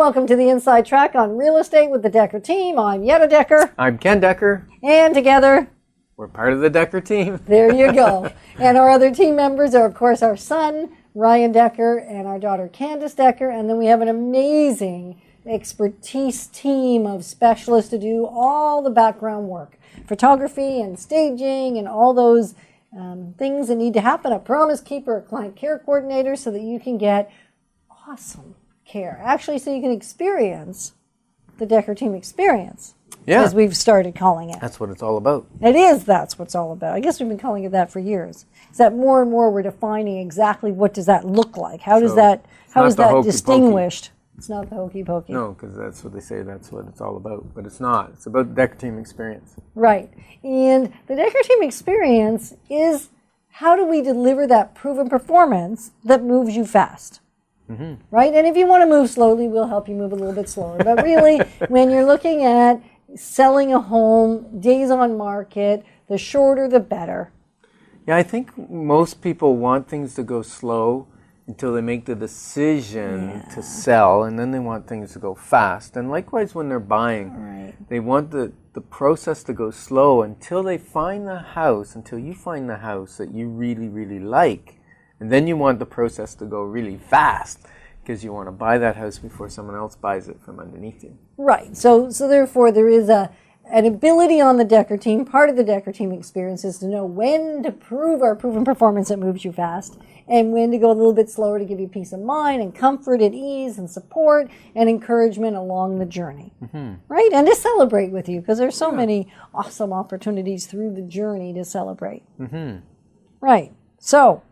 welcome to the Inside Track on Real Estate with the Decker team. I'm Yetta Decker. I'm Ken Decker. And together, we're part of the Decker team. There you go. And our other team members are, of course, our son, Ryan Decker, and our daughter, Candace Decker. And then we have an amazing expertise team of specialists to do all the background work. Photography and staging and all those things that need to happen. A promise keeper, a client care coordinator, so that you can get awesome care. Actually, so you can experience the Decker team experience, as we've started calling it. That's what it's all about. It is. That's what it's all about. I guess we've been calling it that for years. Is that more and more we're defining exactly what does that look like? How is that distinguished? It's not the hokey pokey. No, because that's what they say. That's what it's all about. But it's not. It's about the Decker team experience. Right. And the Decker team experience is how do we deliver that proven performance that moves you fast? Mm-hmm. Right? And if you want to move slowly, we'll help you move a little bit slower. But really, when you're looking at selling a home, days on market, the shorter the better. Yeah, I think most people want things to go slow until they make the decision to sell, and then they want things to go fast. And likewise, when they're buying, they want the process to go slow until they find the house, until you find the house that you really, really like. And then you want the process to go really fast because you want to buy that house before someone else buys it from underneath you. Right. So therefore, there is an ability on the Decker team. Part of the Decker team experience is to know when to prove our proven performance that moves you fast and when to go a little bit slower to give you peace of mind and comfort and ease and support and encouragement along the journey. Mm-hmm. Right? And to celebrate with you because there's so many awesome opportunities through the journey to celebrate. Mm-hmm. Right. So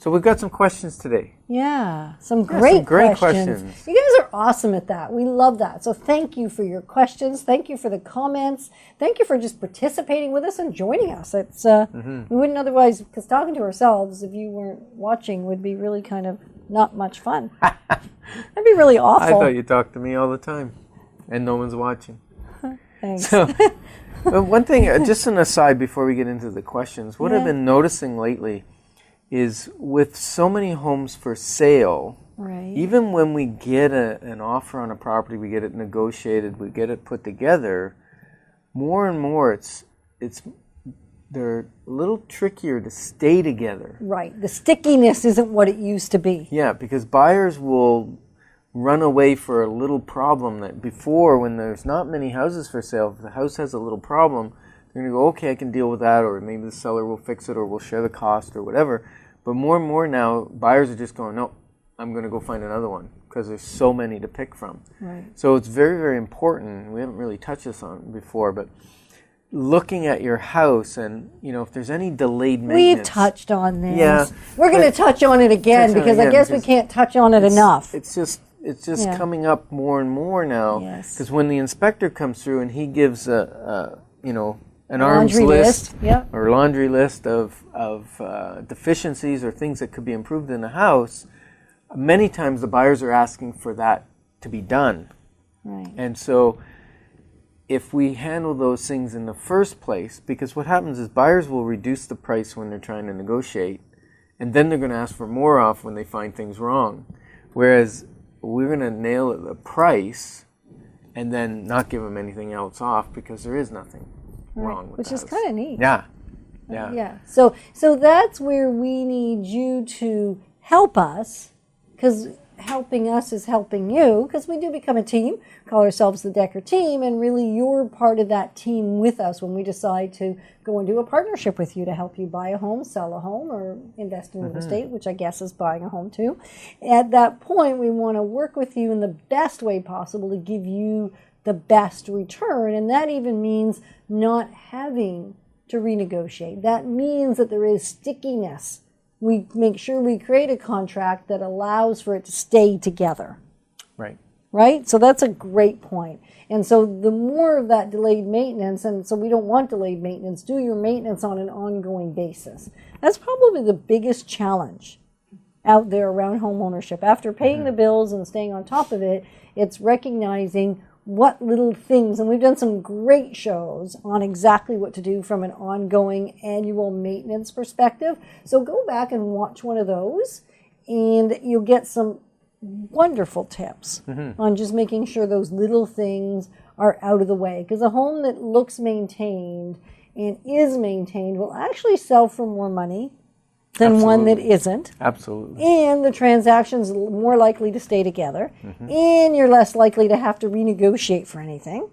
we've got some questions today. Yeah, some great questions. You guys are awesome at that. We love that. So thank you for your questions. Thank you for the comments. Thank you for just participating with us and joining us. It's we wouldn't otherwise, because talking to ourselves, if you weren't watching, would be really kind of not much fun. That'd be really awful. I thought you talked to me all the time, and no one's watching. Thanks. So, one thing, just an aside before we get into the questions, what I've been noticing lately is with so many homes for sale, even when we get an offer on a property, we get it negotiated, we get it put together, more and more they're a little trickier to stay together. Right. The stickiness isn't what it used to be. Yeah, because buyers will run away for a little problem that before, when there's not many houses for sale, if the house has a little problem, they're going to go, okay, I can deal with that, or maybe the seller will fix it, or we'll share the cost, or whatever. But more and more now, buyers are just going, no, I'm going to go find another one because there's so many to pick from. Right. So it's very, very important. We haven't really touched this on before, but looking at your house and, if there's any delayed maintenance. We've touched on this. Yeah. We're going to touch on it again because I guess we can't touch on it enough. It's just coming up more and more now. Because when the inspector comes through and he gives an arms list or laundry list of deficiencies or things that could be improved in the house, many times the buyers are asking for that to be done. Right. And so if we handle those things in the first place, because what happens is buyers will reduce the price when they're trying to negotiate, and then they're going to ask for more off when they find things wrong. Whereas we're going to nail the price and then not give them anything else off because there is nothing wrong with which is kind of neat. Yeah. So that's where we need you to help us, because helping us is helping you, because we do become a team, call ourselves the Decker team, and really you're part of that team with us when we decide to go into a partnership with you to help you buy a home, sell a home, or invest in real estate, which I guess is buying a home too. At that point, we want to work with you in the best way possible to give you the best return, and that even means not having to renegotiate. That means that there is stickiness. We make sure we create a contract that allows for it to stay together. Right? So that's a great point. And so the more of that delayed maintenance, and so we don't want delayed maintenance, do your maintenance on an ongoing basis. That's probably the biggest challenge out there around home ownership. After paying the bills and staying on top of it, it's recognizing what little things, and we've done some great shows on exactly what to do from an ongoing annual maintenance perspective. So go back and watch one of those, and you'll get some wonderful tips on just making sure those little things are out of the way. Because a home that looks maintained and is maintained will actually sell for more money than one that isn't. Absolutely. And the transaction's more likely to stay together. And you're less likely to have to renegotiate for anything.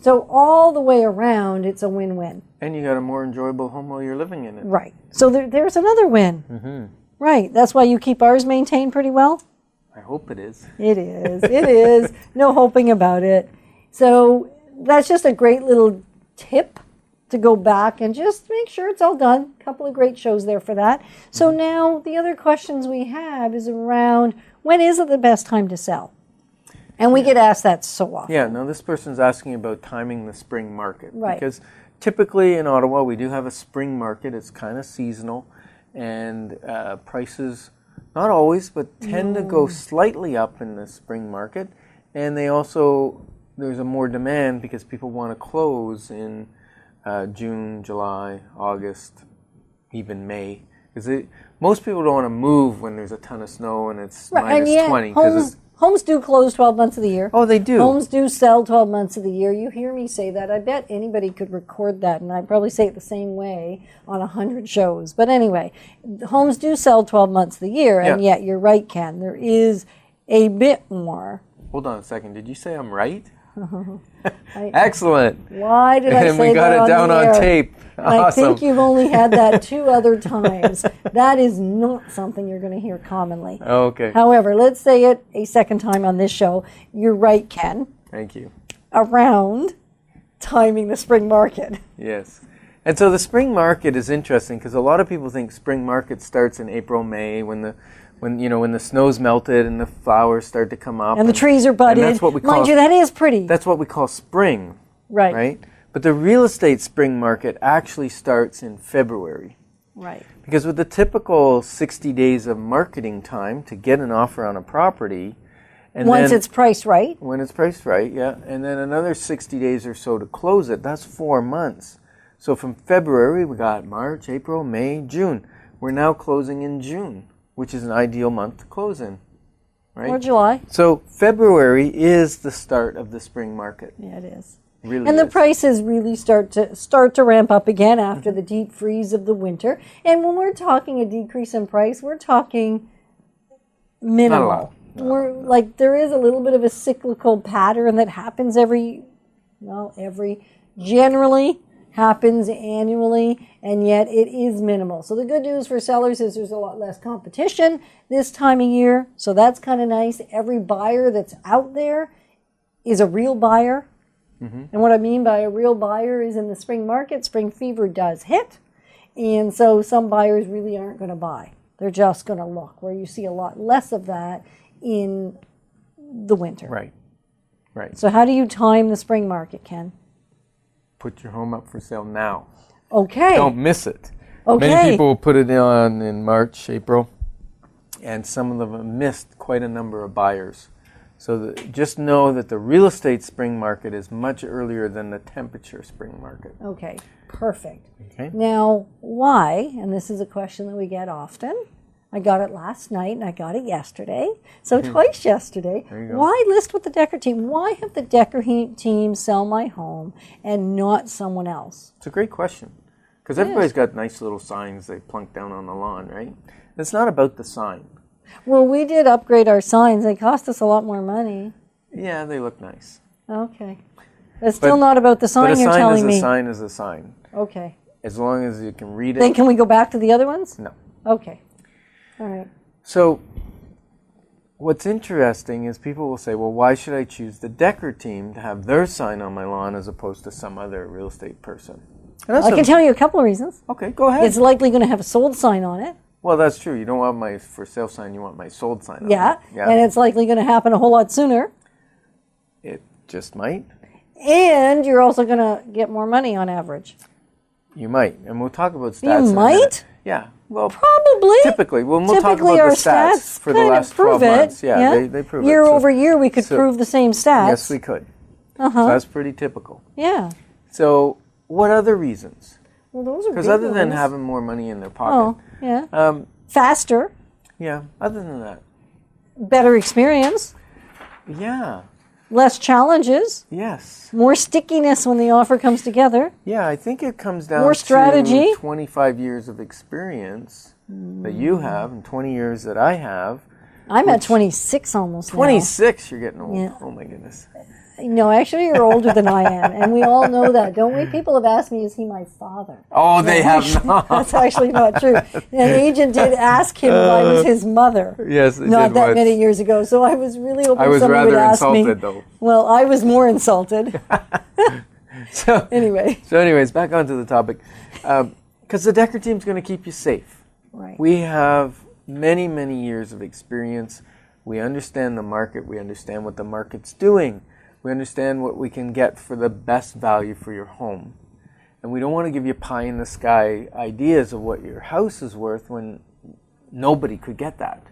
So all the way around, it's a win-win. And you got a more enjoyable home while you're living in it. Right. So there's another win. Right. That's why you keep ours maintained pretty well? I hope it is. It is. It is. No hoping about it. So that's just a great little tip to go back and just make sure it's all done. A couple of great shows there for that. So now the other questions we have is around, when is it the best time to sell? And we get asked that so often. Yeah, now this person's asking about timing the spring market. Right. Because typically in Ottawa, we do have a spring market. It's kind of seasonal. And prices, not always, but tend to go slightly up in the spring market. And they also, there's a more demand because people want to close in June, July, August, even May. Because most people don't want to move when there's a ton of snow and it's minus 20. Homes do close 12 months of the year. Oh, they do. Homes do sell 12 months of the year. You hear me say that. I bet anybody could record that, and I'd probably say it the same way on 100 shows. But anyway, homes do sell 12 months of the year, and yet you're right, Ken. There is a bit more. Hold on a second. Did you say I'm right? Excellent. Why did I say that? And we got it down on tape. Awesome. I think you've only had that 2 other times. That is not something you're going to hear commonly. Okay. However, let's say it a second time on this show. You're right, Ken. Thank you. Around timing the spring market. Yes. And so the spring market is interesting because a lot of people think spring market starts in April, May when the snow's melted and the flowers start to come up and the trees are budded. And that's what we call, mind you, that is pretty. That's what we call spring. Right. Right? But the real estate spring market actually starts in February. Right. Because with the typical 60 days of marketing time to get an offer on a property, and once it's priced right. When it's priced right, yeah. And then another 60 days or so to close it. That's 4 months. So from February, we got March, April, May, June. We're now closing in June, which is an ideal month to close in. Right? Or July. So February is the start of the spring market. Yeah, it is. Really and is. The prices really start to ramp up again after the deep freeze of the winter. And when we're talking a decrease in price, we're talking minimal. Not a lot. We're like, there is a little bit of a cyclical pattern that happens generally happens annually, and yet it is minimal. So the good news for sellers is there's a lot less competition this time of year. So that's kind of nice. Every buyer that's out there is a real buyer. And what I mean by a real buyer is in the spring market, spring fever does hit. And so some buyers really aren't going to buy. They're just going to look, where you see a lot less of that in the winter. Right. Right. So how do you time the spring market, Ken? Put your home up for sale now. Okay. Don't miss it. Okay. Many people will put it on in March, April, and some of them have missed quite a number of buyers. So just know that the real estate spring market is much earlier than the temperature spring market. Okay, perfect. Okay. Now, why, and this is a question that we get often, I got it last night and I got it yesterday, so twice yesterday. There you go. Why list with the Decker team? Why have the Decker team sell my home and not someone else? It's a great question. Because everybody's got nice little signs they plunk down on the lawn, right? It's not about the sign. Well, we did upgrade our signs. They cost us a lot more money. Yeah, they look nice. Okay. It's still not about the sign, you're telling me. But a sign is a sign. Okay. As long as you can read it. Then can we go back to the other ones? No. Okay. All right. So what's interesting is people will say, well, why should I choose the Decker team to have their sign on my lawn as opposed to some other real estate person? I can tell you a couple of reasons. Okay, go ahead. It's likely going to have a sold sign on it. Well, that's true. You don't want my for sale sign, you want my sold sign on Yeah, it. Yeah, and it's likely going to happen a whole lot sooner. It just might. And you're also going to get more money on average. You might, and we'll talk about stats. You might? Yeah, well, probably. Typically, we'll talk about the stats for the last 12 months. Yeah, they prove it. Year over year, we could prove the same stats. Yes, we could. So that's pretty typical. Yeah. So, what other reasons? Well, those are because other than having more money in their pocket. Oh, yeah. Faster. Yeah. Other than that. better experience. Yeah. Less challenges. Yes. More stickiness when the offer comes together. Yeah, I think it comes down more strategy. to 25 years of experience that you have and 20 years that I have. I'm at 26 almost 26, you're getting old. Yeah. Oh my goodness. No, actually you're older than I am, and we all know that, don't we? People have asked me, is he my father? Oh, they have not. That's actually not true. An agent did ask him if I was his mother. Yes, they not did that once. many years ago, so I was really hoping I was someone would rather ask me. insulted, though. Well, I was more insulted. So anyways, back onto the topic. Because the Decker team's going to keep you safe. Right. We have many, many years of experience. We understand the market. We understand what the market's doing. We understand what we can get for the best value for your home. And we don't want to give you pie-in-the-sky ideas of what your house is worth when nobody could get that.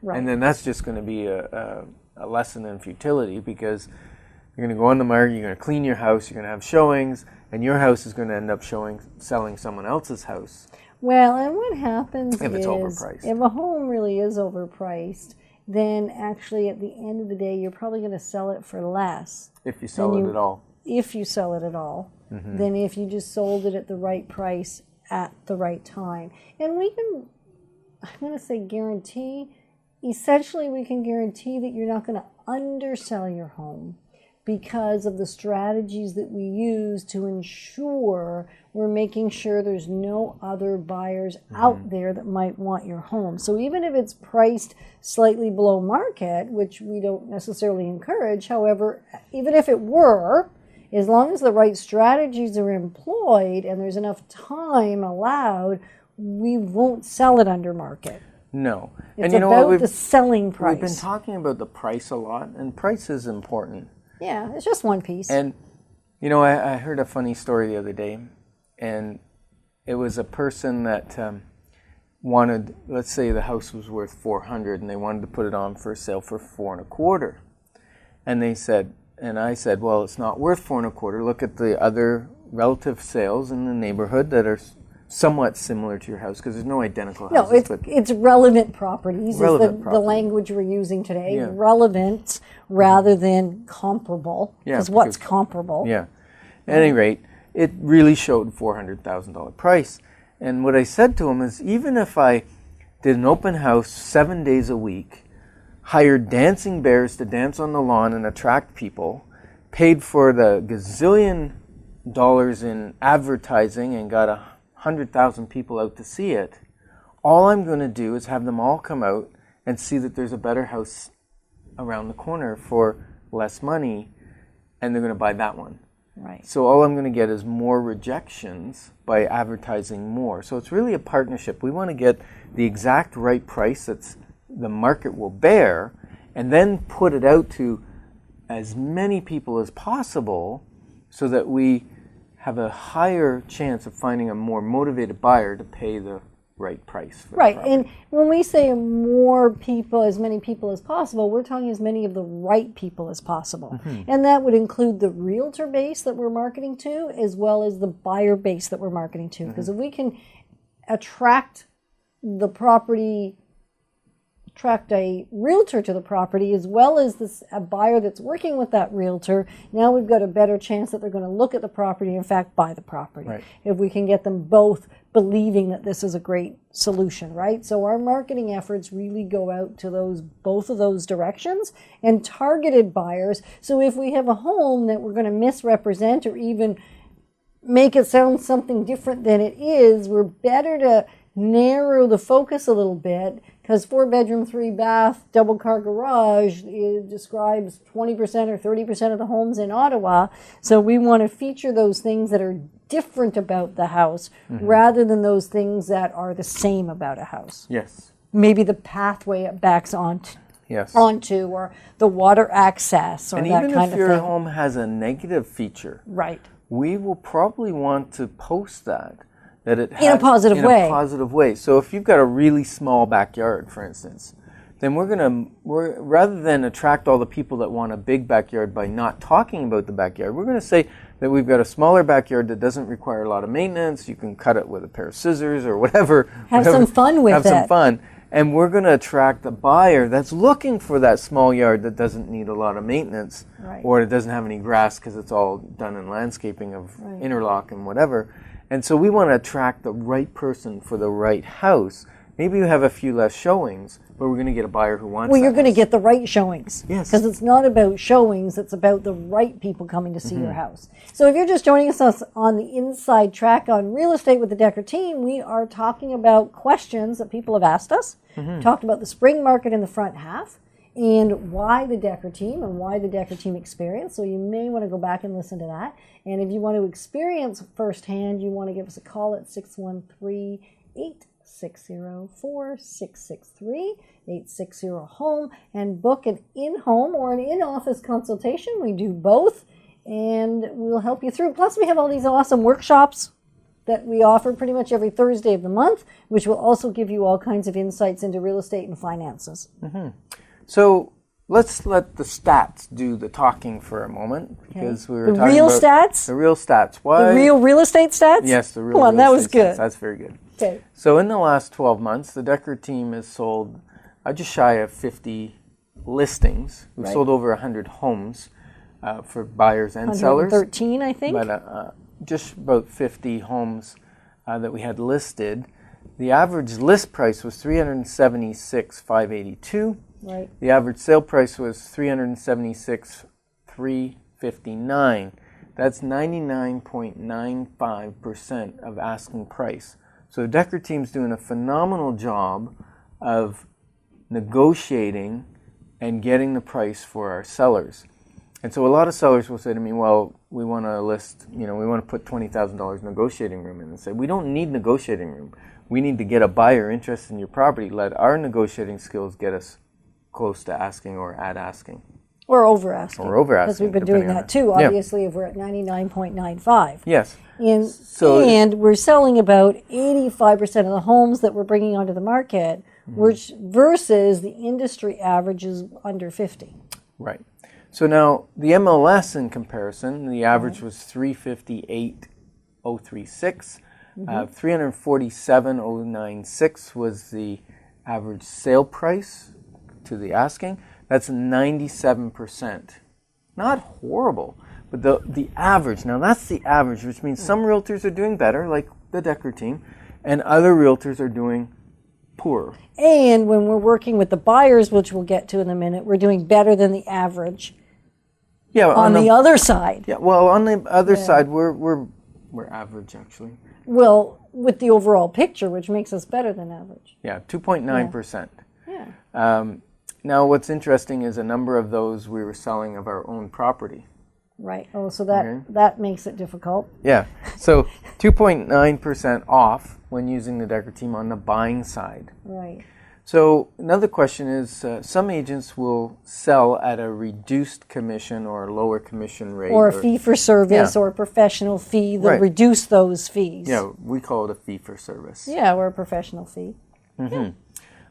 Right. And then that's just going to be a lesson in futility, because you're going to go on the market, you're going to clean your house, you're going to have showings, and your house is going to end up selling someone else's house. Well, and what happens if it's overpriced. If a home really is overpriced, then actually at the end of the day, you're probably going to sell it for less. If you sell it at all. If you sell it at all. Mm-hmm. Than if you just sold it at the right price at the right time. And we can, I'm going to say guarantee, essentially we can guarantee that you're not going to undersell your home because of the strategies that we use to ensure we're making sure there's no other buyers out there that might want your home. So even if it's priced slightly below market, which we don't necessarily encourage, however, even if it were, as long as the right strategies are employed and there's enough time allowed, we won't sell it under market. No. It's and you know about what? the selling price. We've been talking about the price a lot, and price is important. Yeah, it's just one piece. And, you know, I heard a funny story the other day, and it was a person that wanted, let's say the house was worth $400, and they wanted to put it on for sale for $425. And they said, and I said, well, it's not worth $425. Look at the other relative sales in the neighborhood that are somewhat similar to your house, because there's no identical houses. No, it's relevant properties is the language we're using today. Yeah. Relevant rather than comparable. Because what's comparable? Yeah. At any rate, it really showed $400,000 price. And what I said to him is, even if I did an open house 7 days a week, hired dancing bears to dance on the lawn and attract people, paid for the gazillion dollars in advertising and got 100,000 people out to see it, all I'm going to do is have them all come out and see that there's a better house around the corner for less money, and they're going to buy that one. Right. So all I'm going to get is more rejections by advertising more. So it's really a partnership. We want to get the exact right price that's the market will bear, and then put it out to as many people as possible so that we have a higher chance of finding a more motivated buyer to pay the right price for right. the property. And when we say more people, as many people as possible, we're talking as many of the right people as possible. Mm-hmm. And that would include the realtor base that we're marketing to, as well as the buyer base that we're marketing to. Because if we can attract a realtor to the property, as well as a buyer that's working with that realtor, now we've got a better chance that they're going to look at the property and in fact buy the property. Right. If we can get them both believing that this is a great solution, right? So our marketing efforts really go out to both of those directions and targeted buyers. So if we have a home that we're going to misrepresent or even make it sound something different than it is, we're better to narrow the focus a little bit, because 4-bedroom, 3-bath, double-car garage describes 20% or 30% of the homes in Ottawa. So we want to feature those things that are different about the house rather than those things that are the same about a house. Yes. Maybe the pathway it backs onto, or the water access, or and that kind of thing. And even if your home has a negative feature, right, we will probably want to post that it has, in a positive way. So if you've got a really small backyard, for instance, then we're rather than attract all the people that want a big backyard by not talking about the backyard, we're going to say that we've got a smaller backyard that doesn't require a lot of maintenance. You can cut it with a pair of scissors or whatever. Have some fun with it. Have some fun. And we're going to attract a buyer that's looking for that small yard that doesn't need a lot of maintenance, or it doesn't have any grass because it's all done in landscaping of interlock and whatever. And so we want to attract the right person for the right house. Maybe you have a few less showings, but we're going to get a buyer who wants. Well, you're going to get the right showings. Yes. Because it's not about showings, it's about the right people coming to see your house. So if you're just joining us on the inside track on Real Estate with the Decker team, we are talking about questions that people have asked us. Talked about the spring market in the front half and why the Decker team and why the Decker team experience. So you may want to go back and listen to that. And if you want to experience firsthand, you want to give us a call at 613-860-4663, 860-HOME, and book an in-home or an in-office consultation. We do both, and we'll help you through. Plus, we have all these awesome workshops that we offer pretty much every Thursday of the month, which will also give you all kinds of insights into real estate and finances. So let's let the stats do the talking for a moment, because we were talking real about stats? the real stats. Why? The real estate stats? Yes, the real. Come on, real that estate was good. Stats. That's very good. Okay. So in the last 12 months, the Decker team has sold just shy of 50 listings. We've sold over 100 homes for buyers and sellers. 113, I think. But just about 50 homes that we had listed. The average list price was $376,582. Right. The average sale price was $376,359. That's 99.95% of asking price. So the Decker team's doing a phenomenal job of negotiating and getting the price for our sellers. And so a lot of sellers will say to me, well, we want to list, we want to put $20,000 negotiating room in. And say, we don't need negotiating room. We need to get a buyer interested in your property. Let our negotiating skills get us close to asking or at asking. Or over asking. Or over asking. Because we've been doing that too, obviously, if we're at 99.95. Yes. And we're selling about 85% of the homes that we're bringing onto the market, which versus the industry average is under 50. Right. So now the MLS in comparison, the average was 358,036. 347,096 was the average sale price to the asking. That's 97%. Not horrible, but the average. Now that's the average, which means some realtors are doing better, like the Decker team, and other realtors are doing poorer. And when we're working with the buyers, which we'll get to in a minute, we're doing better than the average. Yeah, on the other side. Yeah, well, on the other side, we're average actually. Well, with the overall picture, which makes us better than average. Yeah, 2.9%. Yeah. Now, what's interesting is a number of those we were selling of our own property. Right. Oh, so that makes it difficult. Yeah. So 2.9% off when using the Decker team on the buying side. Right. So another question is, some agents will sell at a reduced commission or a lower commission rate. Or a fee for service or a professional fee. They'll reduce those fees. Yeah, we call it a fee for service. Yeah, or a professional fee. Yeah.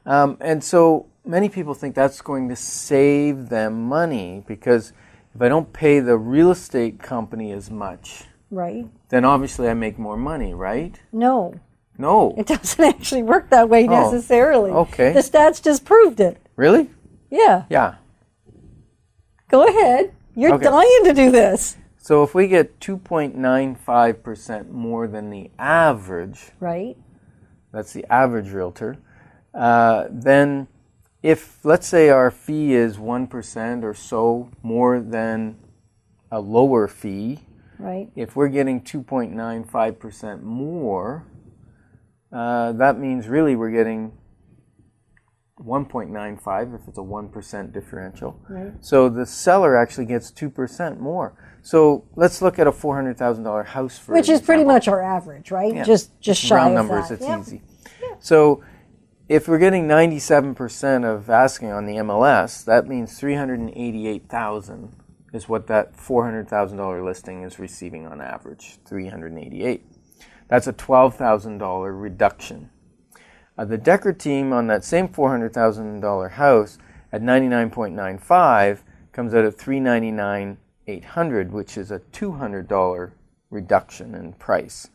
And so many people think that's going to save them money, because if I don't pay the real estate company as much, then obviously I make more money, right? No. It doesn't actually work that way necessarily. Okay. The stats just proved it. Really? Yeah. Yeah. Go ahead. You're dying to do this. So if we get 2.95% more than the average, that's the average realtor, then if, let's say, our fee is 1% or so more than a lower fee, if we're getting 2.95% more, that means really we're getting 1.95 if it's a 1% differential. So the seller actually gets 2% more. So let's look at a $400,000 house, for which is pretty much our average, right? Yeah. Just shy round of numbers, that. it's easy. So if we're getting 97% of asking on the MLS, that means $388,000 is what that $400,000 listing is receiving on average. $388,000. That's a $12,000 reduction. The Decker team on that same $400,000 house at 99.95 comes out at $399,800, which is a $200 reduction in price.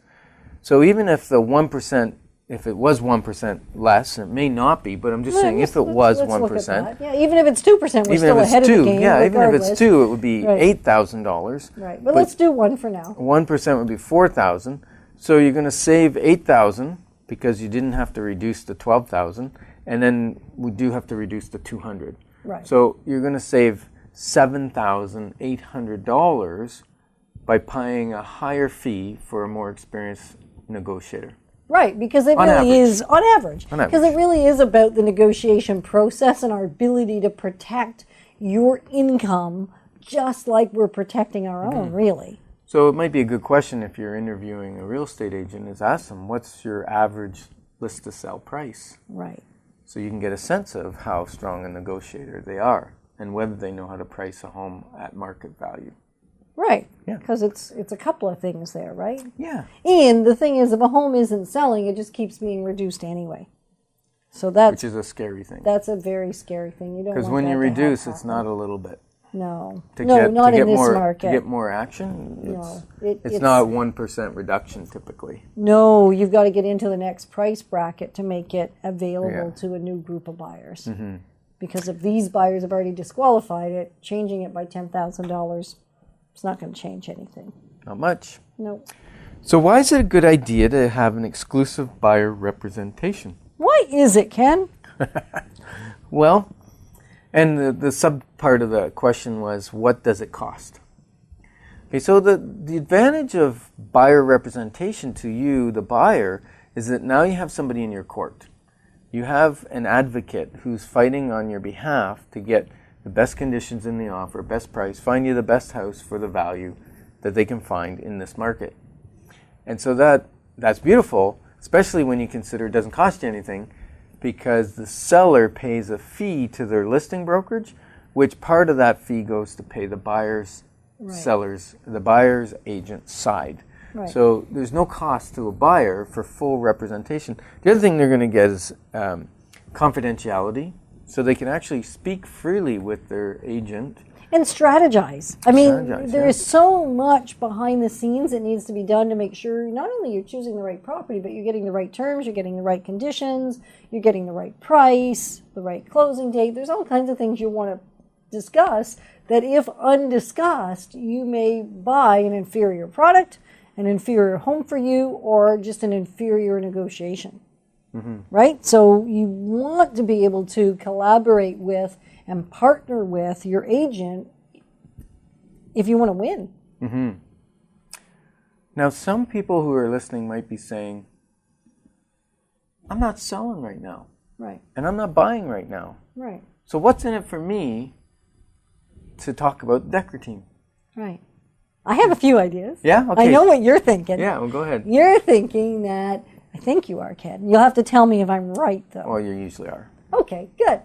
So even if the 1% if it was 1% less, it may not be, but I'm just saying if it was 1%. Yeah, even if it's 2%, we're still ahead of the game. Yeah, regardless. Even if it's 2, it would be $8,000. Right, but let's do 1 for now. 1% would be $4,000. So you're going to save $8,000 because you didn't have to reduce the $12,000, and then we do have to reduce the $200. Right. So you're going to save $7,800 by paying a higher fee for a more experienced negotiator. Right, because it really is, on average, because it really is about the negotiation process and our ability to protect your income just like we're protecting our own, really. So it might be a good question if you're interviewing a real estate agent is ask them, what's your average list to sell price? Right. So you can get a sense of how strong a negotiator they are and whether they know how to price a home at market value. Right, because it's a couple of things there, right? Yeah. And the thing is, if a home isn't selling, it just keeps being reduced anyway. So which is a scary thing. That's a very scary thing. You don't because when you reduce, it's not a little bit. No, not in this market. To get more action, it's not 1% reduction typically. No, you've got to get into the next price bracket to make it available to a new group of buyers. Mm-hmm. Because if these buyers have already disqualified it, changing it by $10,000, it's not going to change anything. Not much. No. So why is it a good idea to have an exclusive buyer representation? Why is it, Ken? Well, and the sub part of the question was, what does it cost? Okay, so the advantage of buyer representation to you, the buyer, is that now you have somebody in your court. You have an advocate who's fighting on your behalf to get the best conditions in the offer, best price, find you the best house for the value that they can find in this market. And so that's beautiful, especially when you consider it doesn't cost you anything, because the seller pays a fee to their listing brokerage, which part of that fee goes to pay the buyer's the buyer's agent side. Right. So there's no cost to a buyer for full representation. The other thing they're going to get is confidentiality, so they can actually speak freely with their agent. And strategize. I mean, there is so much behind the scenes that needs to be done to make sure not only you're choosing the right property, but you're getting the right terms, you're getting the right conditions, you're getting the right price, the right closing date. There's all kinds of things you want to discuss that if undiscussed, you may buy an inferior product, an inferior home for you, or just an inferior negotiation. Mm-hmm. Right? So you want to be able to collaborate with and partner with your agent if you want to win. Mm-hmm. Now, some people who are listening might be saying, I'm not selling right now. Right. And I'm not buying right now. Right. So what's in it for me to talk about the Decker team? Right. I have a few ideas. Yeah? Okay. I know what you're thinking. Yeah, well, go ahead. You're thinking that, I think you are, Ken. You'll have to tell me if I'm right, though. Well, you usually are. Okay, good.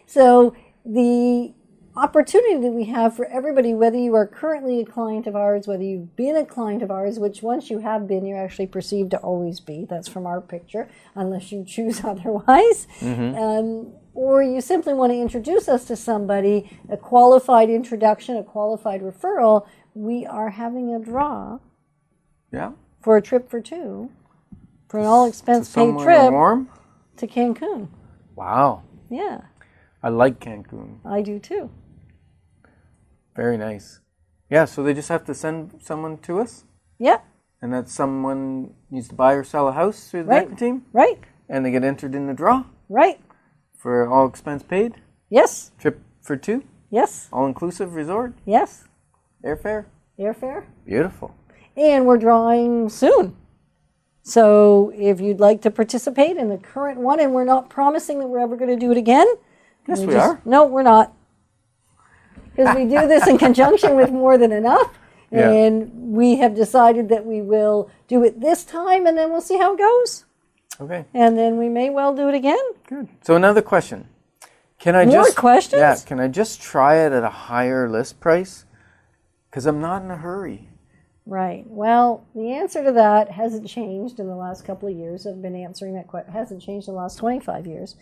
So the opportunity that we have for everybody, whether you are currently a client of ours, whether you've been a client of ours, which once you have been, you're actually perceived to always be. That's from our picture, unless you choose otherwise. Mm-hmm. Or you simply want to introduce us to somebody, a qualified introduction, a qualified referral. We are having a draw for a trip for two, for an all-expense-paid trip warm? To Cancun. Wow. Yeah. I like Cancun. I do too. Very nice. Yeah, so they just have to send someone to us? Yeah. And that someone needs to buy or sell a house through the Decker team? Right. And they get entered in the draw? Right. For all expense paid? Yes. Trip for two? Yes. All-inclusive resort? Yes. Airfare? Airfare. Beautiful. And we're drawing soon. So if you'd like to participate in the current one, and we're not promising that we're ever going to do it again. Yes, we are. No, we're not. Because we do this in conjunction with More Than Enough. And we have decided that we will do it this time, and then we'll see how it goes. Okay. And then we may well do it again. Good. So another question. More questions? Yeah, can I just try it at a higher list price? Because I'm not in a hurry. Right. Well, the answer to that hasn't changed in the last couple of years. I've been answering that question. Hasn't changed in the last 25 years.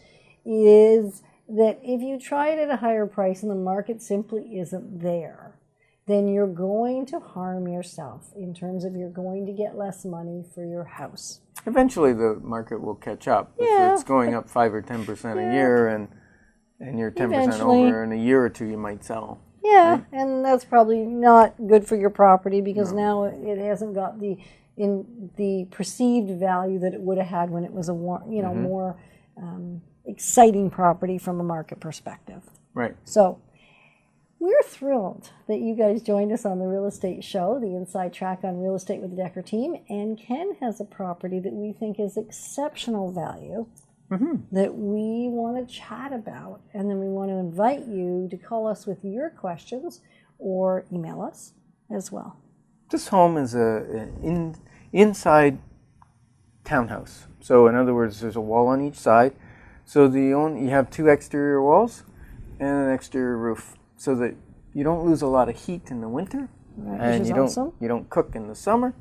Is that if you try it at a higher price and the market simply isn't there, then you're going to harm yourself in terms of you're going to get less money for your house. Eventually, the market will catch up. If it's going up 5 or 10% a year, and you're 10% over in a year or two, you might sell. Yeah, right? And that's probably not good for your property because now it hasn't got the perceived value that it would have had when it was a more exciting property from a market perspective. Right. So we're thrilled that you guys joined us on the Real Estate Show, the Inside Track on Real Estate with the Decker team. And Ken has a property that we think is exceptional value that we want to chat about. And then we want to invite you to call us with your questions or email us as well. This home is an inside townhouse. So in other words, there's a wall on each side. So you have 2 exterior walls and an exterior roof, so that you don't lose a lot of heat in the winter, and you don't cook in the summer.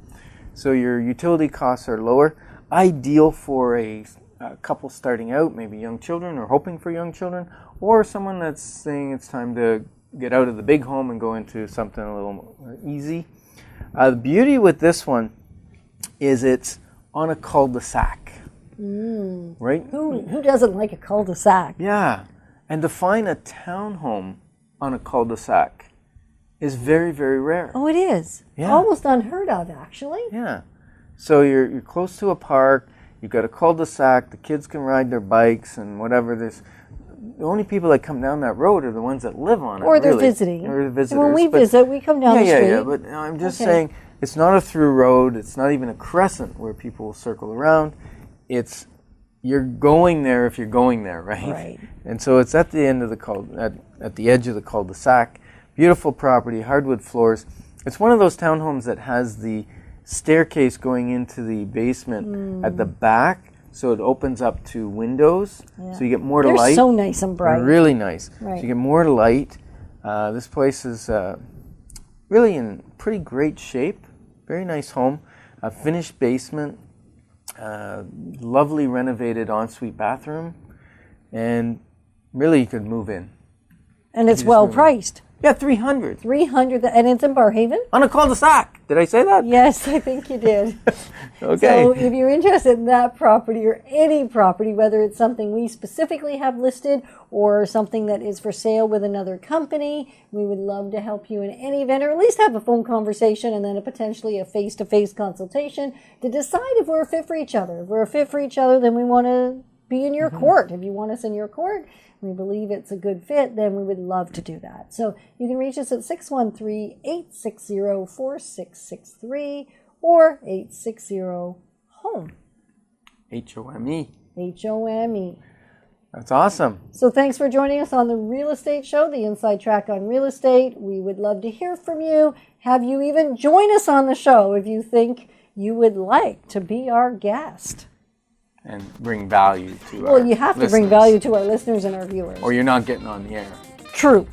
So your utility costs are lower. Ideal for a couple starting out, maybe young children or hoping for young children, or someone that's saying it's time to get out of the big home and go into something a little more easy. The beauty with this one is it's on a cul-de-sac. Right? Who doesn't like a cul-de-sac? Yeah. And to find a townhome on a cul-de-sac is very, very rare. Oh, it is. Yeah. Almost unheard of, actually. Yeah. So you're close to a park. You've got a cul-de-sac. The kids can ride their bikes and whatever. The only people that come down that road are the ones that live on it. Or they're visiting. Or the visitors. And when we visit, we come down the street. Yeah. But I'm just saying, it's not a through road. It's not even a crescent where people will circle around. You're going there if you're going there, right? Right. And so it's at the end of at the edge of the cul-de-sac. Beautiful property, hardwood floors. It's one of those townhomes that has the staircase going into the basement at the back, so it opens up to windows, so you get more light. They're so nice and bright. Really nice. Right. So you get more light. This place is really in pretty great shape. Very nice home. A finished basement. Lovely renovated ensuite bathroom, and really you could move in. And it's well priced. Yeah, $300. $300, and it's in Barrhaven? On a cul-de-sac. Did I say that? Yes, I think you did. Okay. So if you're interested in that property or any property, whether it's something we specifically have listed or something that is for sale with another company, we would love to help you in any event, or at least have a phone conversation and then potentially a face-to-face consultation to decide if we're a fit for each other. If we're a fit for each other, then we want to be in your court. If you want us in your court, we believe it's a good fit, then we would love to do that. So you can reach us at 613-860-4663 or 860-HOME. HOME. HOME. That's awesome. So thanks for joining us on the Real Estate Show, the Inside Track on Real Estate. We would love to hear from you. Have you even join us on the show if you think you would like to be our guest. And bring value to our Well, you have to bring value to our listeners and our viewers. Or you're not getting on the air. True.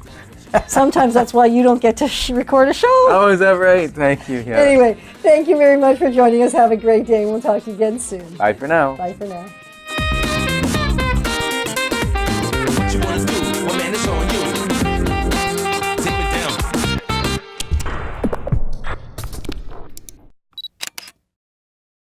Sometimes that's why you don't get to record a show. Oh, is that right? Thank you. Yeah. Anyway, thank you very much for joining us. Have a great day, and we'll talk to you again soon. Bye for now. Bye for now.